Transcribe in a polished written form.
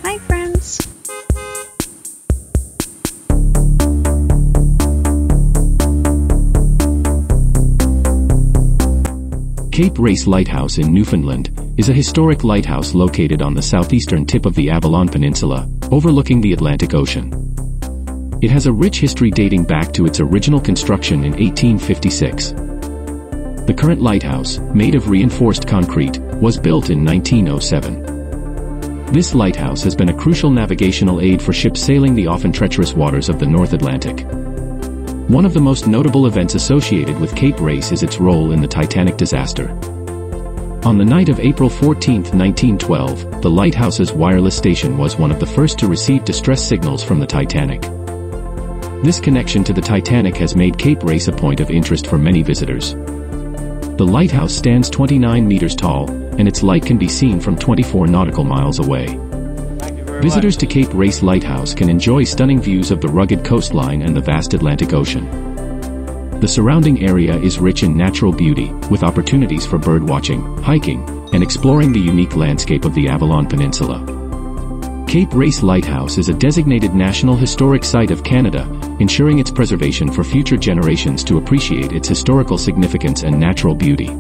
Hi friends! Cape Race Lighthouse in Newfoundland is a historic lighthouse located on the southeastern tip of the Avalon Peninsula, overlooking the Atlantic Ocean. It has a rich history dating back to its original construction in 1856. The current lighthouse, made of reinforced concrete, was built in 1907. This lighthouse has been a crucial navigational aid for ships sailing the often treacherous waters of the North Atlantic. One of the most notable events associated with Cape Race is its role in the Titanic disaster. On the night of April 14, 1912, the lighthouse's wireless station was one of the first to receive distress signals from the Titanic. This connection to the Titanic has made Cape Race a point of interest for many visitors. The lighthouse stands 29 meters tall, and its light can be seen from 24 nautical miles away. Visitors to Cape Race Lighthouse can enjoy stunning views of the rugged coastline and the vast Atlantic Ocean. The surrounding area is rich in natural beauty, with opportunities for birdwatching, hiking, and exploring the unique landscape of the Avalon Peninsula. Cape Race Lighthouse is a designated National Historic Site of Canada, ensuring its preservation for future generations to appreciate its historical significance and natural beauty.